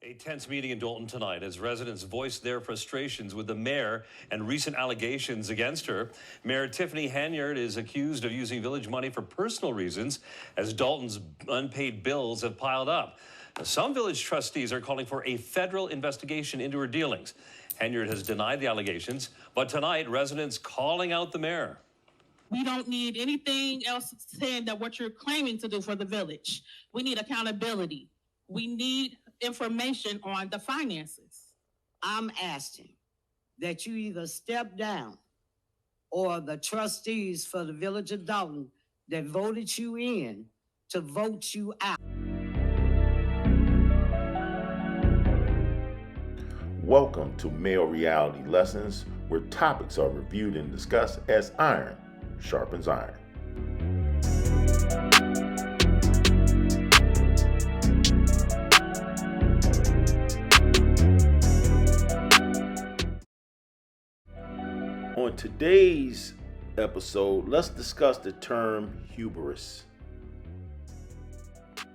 A tense meeting in Dalton tonight as residents voiced their frustrations with the mayor and recent allegations against her. Mayor Tiffany Hanyard is accused of using village money for personal reasons as Dalton's unpaid bills have piled up. Some village trustees are calling for a federal investigation into her dealings. Hanyard has denied the allegations, but tonight residents calling out the mayor. We don't need anything else saying that what you're claiming to do for the village. We need accountability. We need information on the finances. I'm asking that you either step down or the trustees for the village of Dalton that voted you in to vote you out. Welcome to Male Reality Lessons, where topics are reviewed and discussed as iron sharpens iron. On today's episode, let's discuss the term hubris.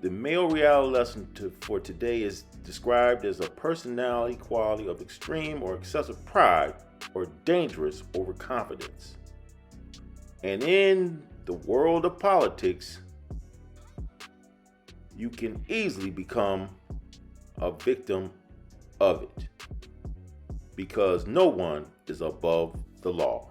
The male reality lesson for today is described as a personality quality of extreme or excessive pride or dangerous overconfidence. And in the world of politics, you can easily become a victim of it because no one is above the law.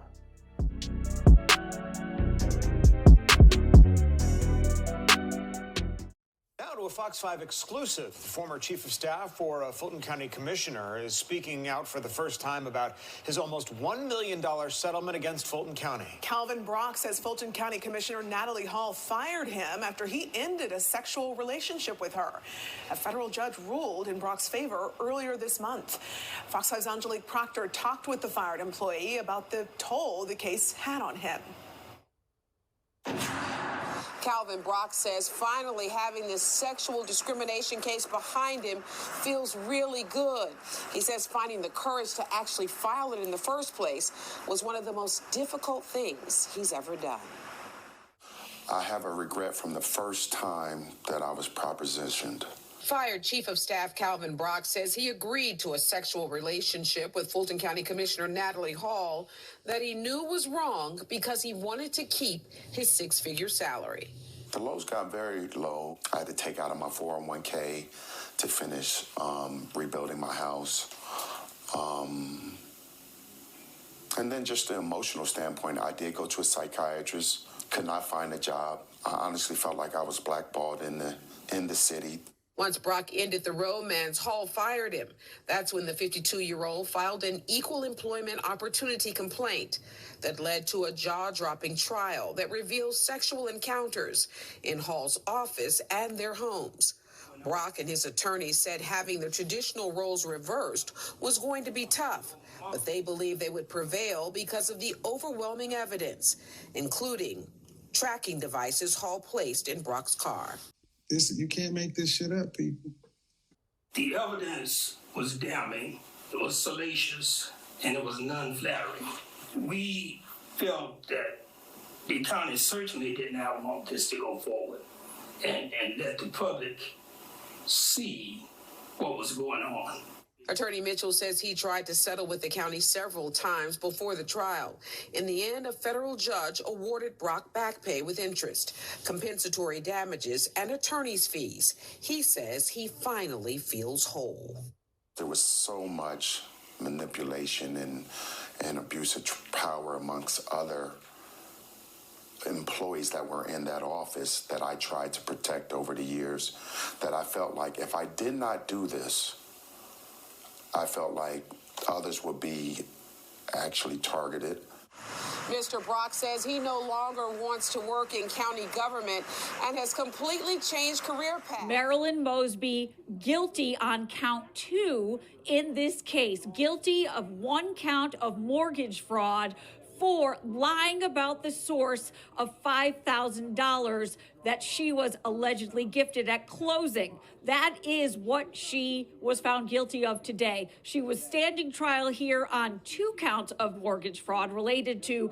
A Fox 5 exclusive. The former chief of staff for Fulton County Commissioner is speaking out for the first time about his almost $1 million settlement against Fulton County. Calvin Brock says Fulton County Commissioner Natalie Hall fired him after he ended a sexual relationship with her. A federal judge ruled in Brock's favor earlier this month. Fox 5's Angelique Proctor talked with the fired employee about the toll the case had on him. Calvin Brock says finally having this sexual discrimination case behind him feels really good. He says finding the courage to actually file it in the first place was one of the most difficult things he's ever done. I have a regret from the first time that I was propositioned. Fired Chief of Staff Calvin Brock says he agreed to a sexual relationship with Fulton County Commissioner Natalie Hall that he knew was wrong because he wanted to keep his six-figure salary. The lows got very low. I had to take out of my 401k to finish rebuilding my house. And then just the emotional standpoint, I did go to a psychiatrist, could not find a job. I honestly felt like I was blackballed in the city. Once Brock ended the romance, Hall fired him. That's when the 52-year-old filed an equal employment opportunity complaint that led to a jaw-dropping trial that reveals sexual encounters in Hall's office and their homes. Brock and his attorneys said having the traditional roles reversed was going to be tough, but they believe they would prevail because of the overwhelming evidence, including tracking devices Hall placed in Brock's car. You can't make this shit up, people. The evidence was damning, it was salacious, and it was non-flattering. We felt that the county certainly did not want this to go forward and let the public see what was going on. Attorney Mitchell says he tried to settle with the county several times before the trial. In the end, a federal judge awarded Brock back pay with interest, compensatory damages, and attorney's fees. He says he finally feels whole. There was so much manipulation and abuse of power amongst other employees that were in that office that I tried to protect over the years, that I felt like if I did not do this, I felt like others would be actually targeted. Mr. Brock says he no longer wants to work in county government and has completely changed career path. Marilyn Mosby guilty on count 2 in this case, guilty of 1 count of mortgage fraud for lying about the source of $5,000 that she was allegedly gifted at closing. That is what she was found guilty of today. She was standing trial here on 2 counts of mortgage fraud related to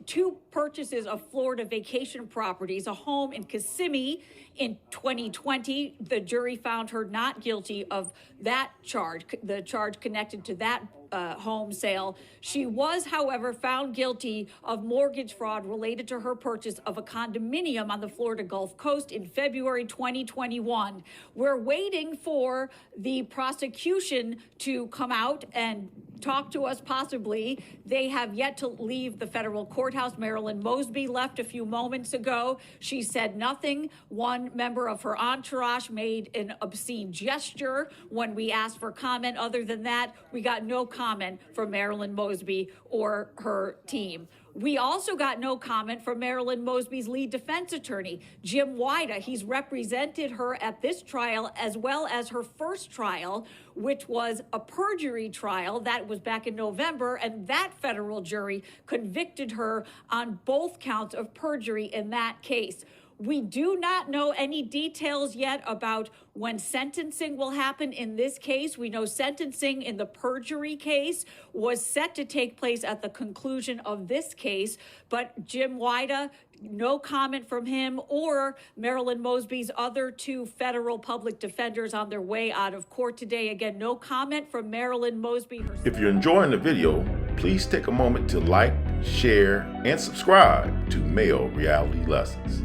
two purchases of Florida vacation properties, a home in Kissimmee in 2020. The jury found her not guilty of that charge, the charge connected to that home sale. She was, however, found guilty of mortgage fraud related to her purchase of a condominium on the Florida Gulf Coast in February 2021. We're waiting for the prosecution to come out and talk to us, possibly. They have yet to leave the federal courthouse. Marilyn Mosby left a few moments ago. She said nothing. One member of her entourage made an obscene gesture when we asked for comment. Other than that, we got no comment from Marilyn Mosby or her team. We also got no comment from Marilyn Mosby's lead defense attorney, Jim Wida. He's represented her at this trial as well as her first trial, which was a perjury trial. That was back in November, and that federal jury convicted her on both counts of perjury in that case. We do not know any details yet about when sentencing will happen in this case. We know sentencing in the perjury case was set to take place at the conclusion of this case, but Jim Wida, no comment from him or Marilyn Mosby's other 2 federal public defenders on their way out of court today. Again, no comment from Marilyn Mosby herself. If you're enjoying the video, please take a moment to like, share, and subscribe to Mayo Reality Lessons.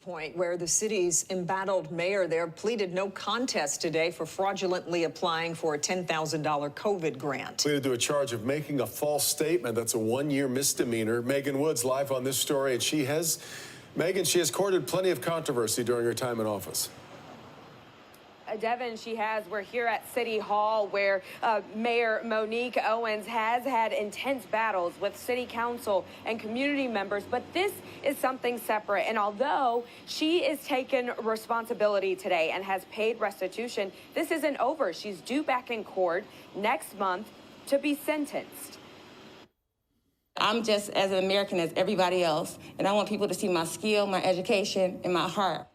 Point, where the city's embattled mayor there pleaded no contest today for fraudulently applying for a $10,000 COVID grant. Pleaded to a charge of making a false statement. That's a 1-year misdemeanor. Megan Woods live on this story, and she has courted plenty of controversy during her time in office. Devin, we're here at City Hall where Mayor Monique Owens has had intense battles with city council and community members, but this is something separate. And although she is taking responsibility today and has paid restitution, this isn't over. She's due back in court next month to be sentenced. I'm just as an American as everybody else, and I want people to see my skill, my education, and my heart.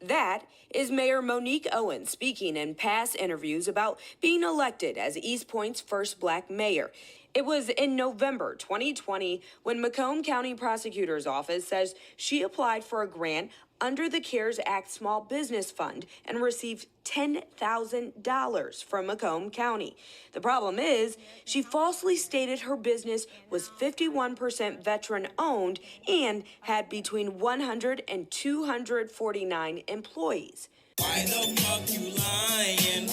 That is Mayor Monique Owens speaking in past interviews about being elected as East Point's first Black mayor. It was in November 2020 when Macomb County Prosecutor's Office says she applied for a grant under the CARES Act Small Business Fund and received $10,000 from Macomb County. The problem is, she falsely stated her business was 51% veteran-owned and had between 100 and 249 employees. Why the fuck you lying?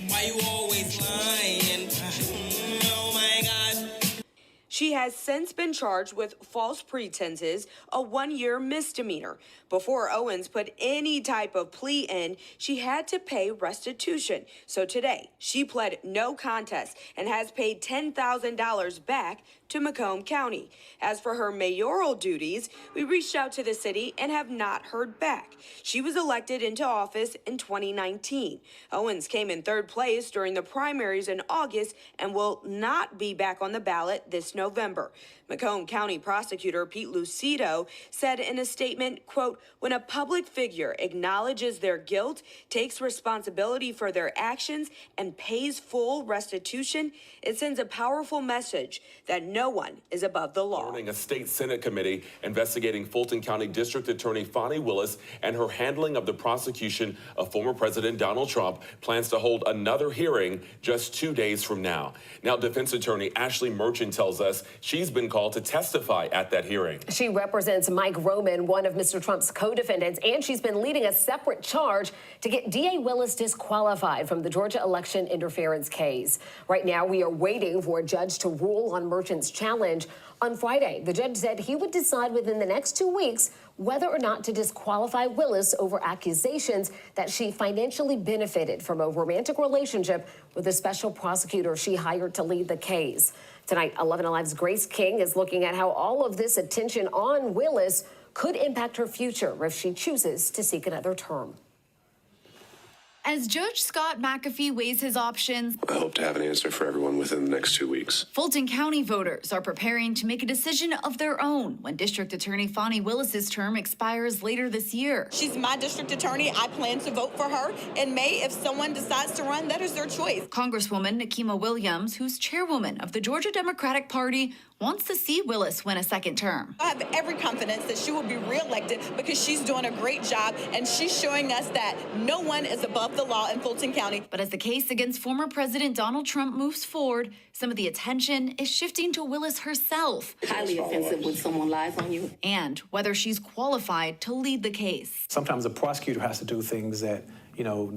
Why you always lying? Oh my God. She has since been charged with false pretenses, a 1-year misdemeanor. Before Owens put any type of plea in, she had to pay restitution. So today, she pled no contest and has paid $10,000 back to Macomb County. As for her mayoral duties, we reached out to the city and have not heard back. She was elected into office in 2019. Owens came in 3rd place during the primaries in August and will not be back on the ballot this November. Macomb County Prosecutor Pete Lucido said in a statement, quote, "When a public figure acknowledges their guilt, takes responsibility for their actions, and pays full restitution, it sends a powerful message that no one is above the law." A state Senate committee investigating Fulton County District Attorney Fani Willis and her handling of the prosecution of former President Donald Trump plans to hold another hearing just 2 days from now. Now, defense attorney Ashley Merchant tells us she's been called to testify at that hearing. She represents Mike Roman, one of Mr. Trump's co-defendants, and she's been leading a separate charge to get DA Willis disqualified from the Georgia election interference case. Right now, we are waiting for a judge to rule on Merchant's challenge. On Friday, the judge said he would decide within the next 2 weeks whether or not to disqualify Willis over accusations that she financially benefited from a romantic relationship with a special prosecutor she hired to lead the case. Tonight, 11 Alive's Grace King is looking at how all of this attention on Willis could impact her future if she chooses to seek another term. As Judge Scott McAfee weighs his options, I hope to have an answer for everyone within the next 2 weeks. Fulton County voters are preparing to make a decision of their own when District Attorney Fani Willis's term expires later this year. She's my district attorney. I plan to vote for her in May. If someone decides to run, that is their choice. Congresswoman Nikema Williams, who's chairwoman of the Georgia Democratic Party, wants to see Willis win a second term. I have every confidence that she will be reelected because she's doing a great job and she's showing us that no one is above the law in Fulton County. But as the case against former President Donald Trump moves forward, some of the attention is shifting to Willis herself. Highly offensive when someone lies on you. And whether she's qualified to lead the case. Sometimes a prosecutor has to do things that,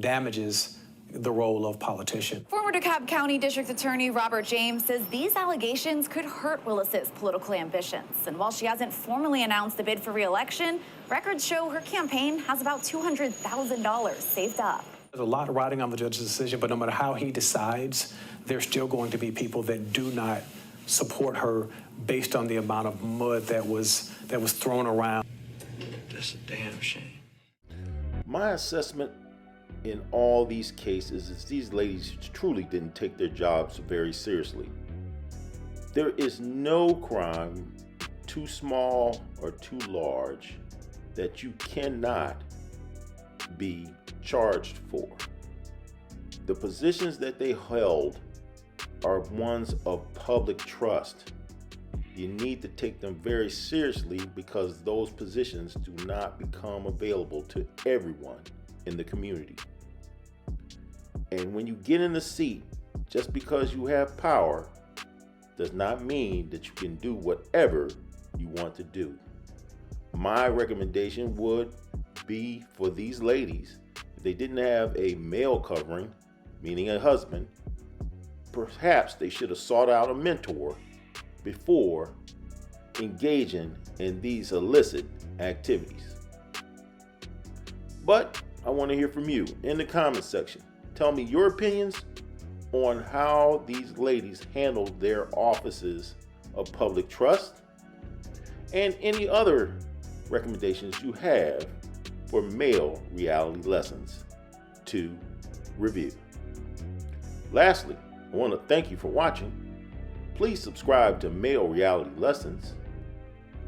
damages the role of politician. Former DeKalb County District Attorney Robert James says these allegations could hurt Willis's political ambitions. And while she hasn't formally announced a bid for re-election, records show her campaign has about $200,000 saved up. There's a lot riding on the judge's decision, but no matter how he decides, there's still going to be people that do not support her based on the amount of mud that was thrown around. That's a damn shame. My assessment in all these cases is these ladies truly didn't take their jobs very seriously. There is no crime too small or too large that you cannot be charged for. The positions that they held are ones of public trust. You need to take them very seriously because those positions do not become available to everyone in the community. And when you get in the seat, just because you have power does not mean that you can do whatever you want to do. My recommendation would be for these ladies, if they didn't have a male covering, meaning a husband, perhaps they should have sought out a mentor before engaging in these illicit activities. But I want to hear from you in the comments section. Tell me your opinions on how these ladies handled their offices of public trust and any other recommendations you have for male reality lessons to review. Lastly, I want to thank you for watching. Please subscribe to Male Reality Lessons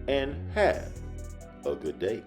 and have a good day.